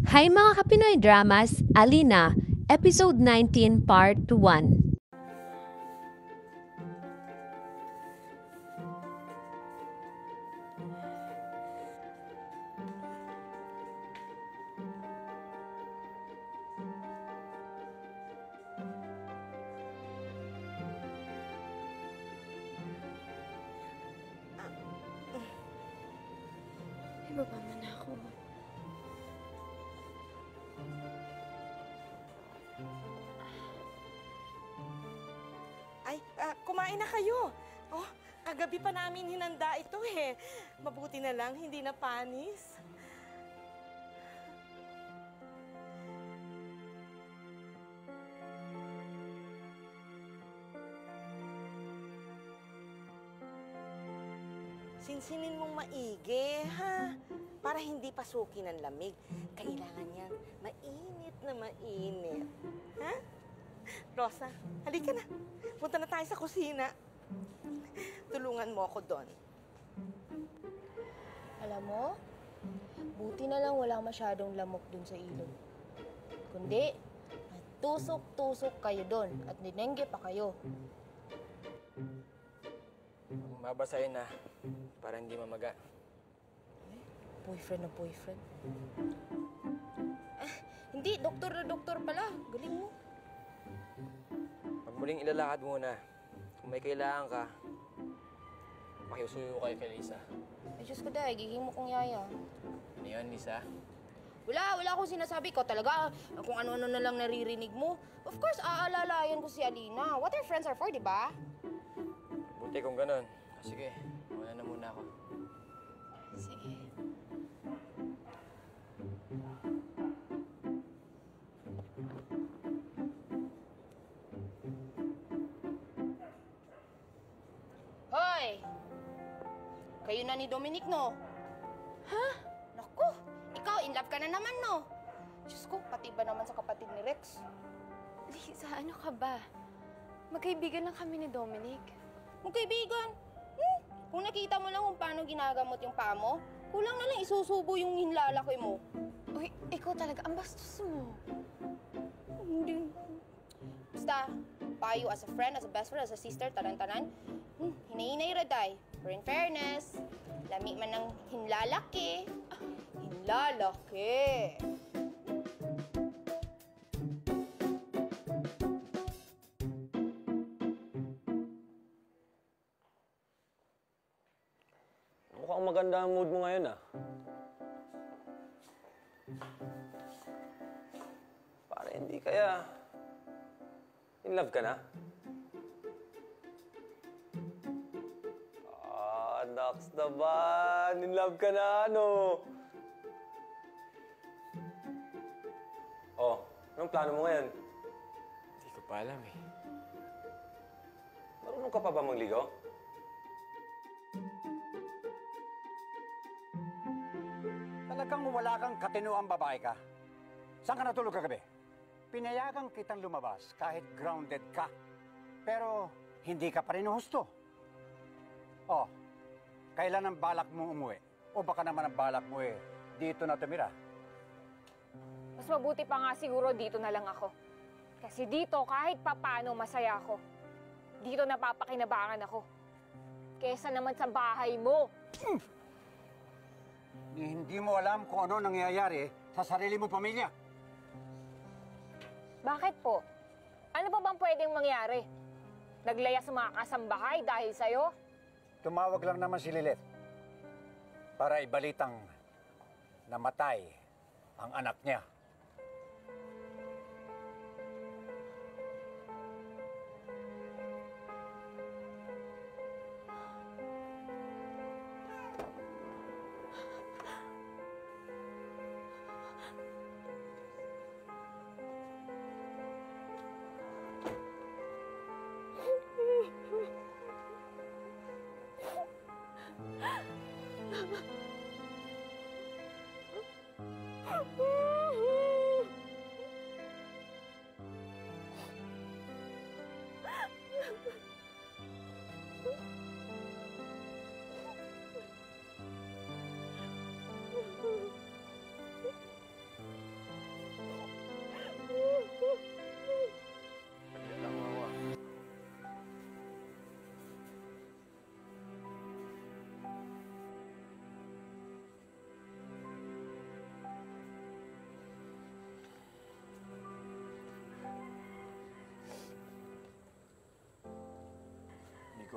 Hi mga Kapinoy Dramas, Alina, Episode 19, Part 1. Ay, baba mo na ako. Ay, kumain na kayo. Oh, kagabi pa namin hinanda ito eh. Mabuti na lang, hindi na panis. Sinsinin mong maigi, ha? Para hindi pasukin ng lamig. Kailangan yan mainit na mainit. Ha? Rosa, halika na. Punta na tayo sa kusina. Tulungan mo ako doon. Alam mo, buti na lang wala masyadong lamok dun sa ilog. Kundi, tusok-tusok kayo dun at ninengge pa kayo. Mabasahin na para hindi mamaga. Boyfriend na boyfriend. Hindi, doktor na doktor pala. Galing mo. Pag muling ilalakad muna, kung may kailangan ka, makiusuyo kayo kay Lisa. Ay, Diyos ko dahil, giging mo kong yaya. Ano yun, Lisa? Wala akong sinasabi ko. Talaga, kung ano-ano na lang naririnig mo. Of course, aalalayan ko si Alina. What our friends are for, di ba? Buti kung ganun. Sige, muna na muna ako. Sige. Hoy! Kayo na ni Dominic, no? Ha? Naku, ikaw, in love ka na naman, no? Diyos ko, pati ba naman sa kapatid ni Rex? Lisa, ano ka ba? Magkaibigan lang kami ni Dominic. Magkaibigan? Kung nakita mo lang kung paano ginagamot yung paa mo, kulang na lang isusubo yung hinlalakoy mo. Uy, ikaw talaga, ang bastos mo. Hindi. Basta, payo as a friend, as a best friend, as a sister, tanan-tanan, hinahinay raday. Pero in fairness, lami man ng hinlalaki. Hinlalaki. Mukhang maganda ang mood mo ngayon, ah. Para hindi kaya... in love ka na? Naks naman! In love ka na, ano? Oh, anong plano mo ngayon? Hindi ko pa alam eh. Marunong ka pa ba magligaw? Talagang wala kang katinuang babae ka. Saan ka natulog kagabi? Pinayagan kitang lumabas kahit grounded ka. Pero hindi ka pa rin husto. Oh, kailan ang balak mong umuwi? O baka naman ang balak mo dito na tumira? Mas mabuti pa nga siguro dito na lang ako. Kasi dito kahit papaano masaya ako. Dito napapakinabangan ako. Kesa naman sa bahay mo. Hindi mo alam kung ano nangyayari sa sarili mong pamilya. Bakit po? Ano pa bang pwedeng mangyari? Naglaya sa mga kasambahay dahil sa'yo? Tumawag lang naman si Lilith para ibalitang namatay ang anak niya.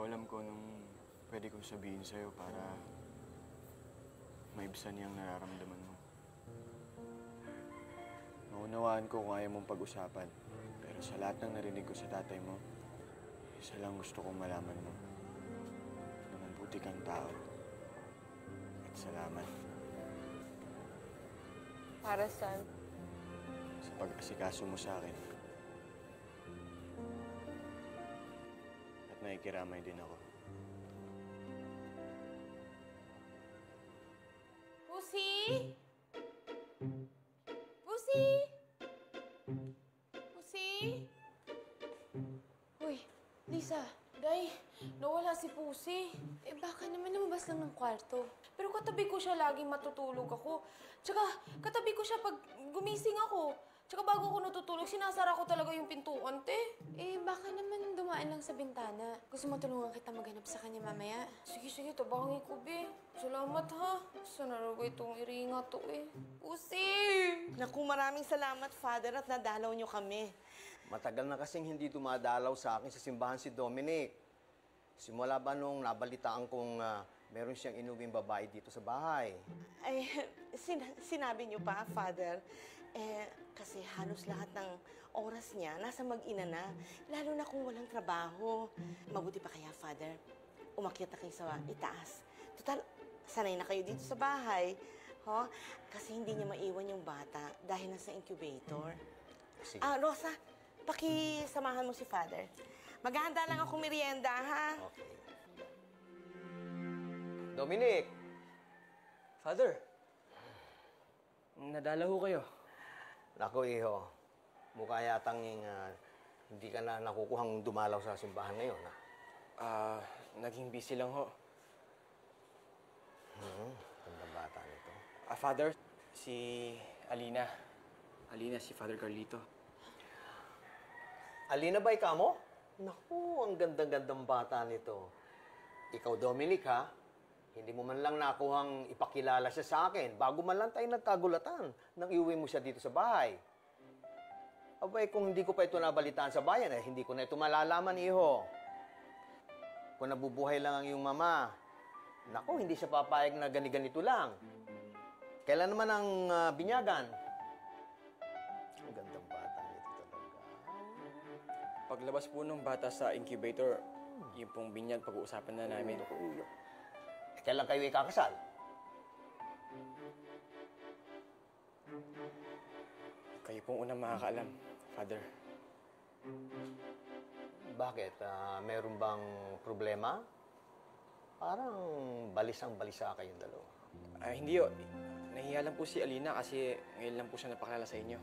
alam ko nung pwede kong sabihin sa'yo para maibsan niyang nararamdaman mo. Naunawaan ko kung ayaw mong pag-usapan. Pero sa lahat ng narinig ko sa tatay mo, isa lang gusto kong malaman mo. Na mabuti kang tao. At salamat Para saan? sa pag-asikaso mo sa akin. At nakikiramay din ako. Pusi? Pusi? Pusi? Uy, Lisa, Day, nawala si Pusi. baka naman lumabas lang ng kwarto. Pero katabi ko siya laging matutulog ako. Tsaka katabi ko siya pag gumising ako. Tsaka bago ako natutulog, sinasara ko talaga yung pintuan, te. Baka naman dumaan lang sa bintana. Gusto mo tulungan kita maghanap sa kanya mamaya? Sige, tabangi ko, be. Salamat, ha. Saan na raw itong iringa to, eh? Pusi! Naku, maraming salamat, Father, at nadalaw niyo kami. Matagal na kasing hindi dumadalaw sa akin sa simbahan si Dominic. Simula ba nung nabalitaan kong meron siyang inuwing babae dito sa bahay? Ay, sinabi niyo pa, Father, kasi halos lahat ng oras niya nasa mag-ina na, lalo na kung walang trabaho. Mabuti pa kaya, Father, umakyat na kayo sa itaas. Total, sanay na kayo dito sa bahay. Ho? Kasi hindi niya maiwan yung bata dahil nasa incubator. Sige. Rosa, pakisamahan mo si Father. Maghahanda lang ako merienda, ha? Okay. Dominic! Father, nadala ho kayo. Naku, iho. Mukha yatang hindi ka na nakukuhang dumalaw sa simbahan ngayon, ha? Naging busy lang ho. Gandang bata nito. Father, si Alina. Alina, si Father Carlito. Alina ba ikaw mo? Naku, ang gandang-gandang bata nito. Ikaw, Dominic, ha? Hindi mo man lang nakuhang ipakilala siya sa akin bago man lang tayo nagkagulatan nang iuwi mo siya dito sa bahay. Abay, kung hindi ko pa ito nabalitaan sa bayan, hindi ko na ito malalaman, iho. Kung nabubuhay lang ang iyong mama, naku, hindi siya papayag na ganito lang. Kailan naman ang binyagan? Ang gandang bata nito talaga. Paglabas po ng bata sa incubator, yung pong binyag pag-uusapan na namin. Kailan kayo ikakasal? Kayo pong unang makakaalam, Father. Bakit? Meron bang problema? Parang balisang-balisa kayong dalawa. Hindi o. Nahiya lang po si Alina kasi ngayon lang po siya napakilala sa inyo.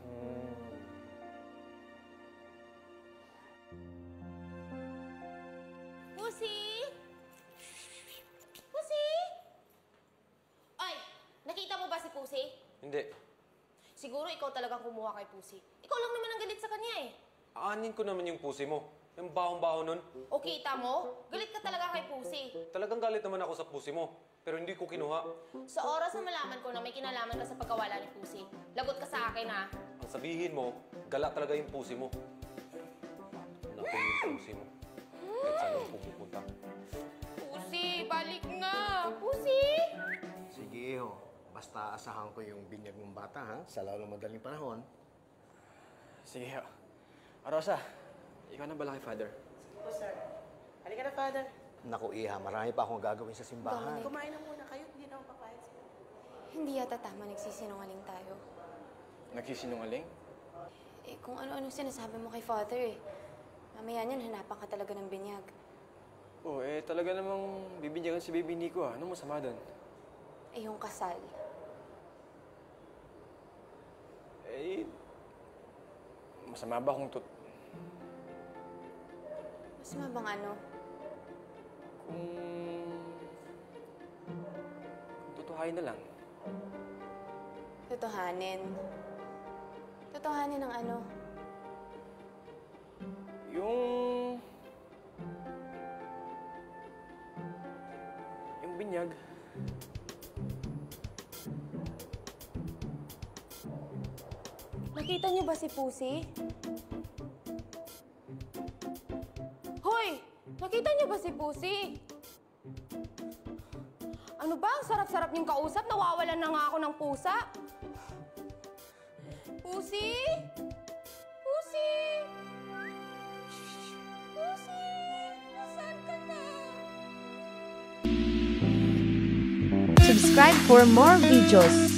Pusi? Pusi? Ay, nakita mo ba si Pusi? Hindi. Siguro ikaw talagang kumuha kay Pusi. Ikaw lang naman ang galit sa kanya, eh. Aanin ko naman yung pusi mo. Yung bahong-baho nun. O kita mo? Galit ka talaga kay Pusi. Talagang galit naman ako sa pusi mo. Pero hindi ko kinuha. Sa oras na malaman ko na may kinalaman ka sa pagkawala ni Pusi, lagot ka sa akin, ha? Ang sabihin mo, gala talaga yung pusi mo. Naku yung pusi mo. Kahit saan mo pumupunta. Pusi, balik na! Pusi! Sige, ho. Basta asahan ko yung binyag ng bata, ha? Sa lalong madaling panahon. Sige ho. Rosa, ikaw na bala kay Father? O, sir. Halika na, Father. Naku, Iha, marami pa akong gagawin sa simbahan. Kumain na muna kayo. Hindi na ako papayag sa'yo. Hindi yata tama nagsisinungaling tayo. Nagsisinungaling? Kung ano-ano sinasabi mo kay Father, eh. Mamaya niyan, hanapan ka talaga ng binyag. Talaga namang bibinyagan si Baby Nico, ah. Anong masama doon? Yung kasal. Masama ba kung Masama bang ano? kung tutuhain na lang? Totohanin. Totohanin ng ano? Yung binyag. Nakita niyo ba si Pusi? Hoy! Nakita niyo ba si Pusi? Ano ba? Ang sarap-sarap niyong kausap. Nawawalan na nga ako ng pusa. Pusi? Pusi? Pusi? Nasaan ka na? Subscribe for more videos.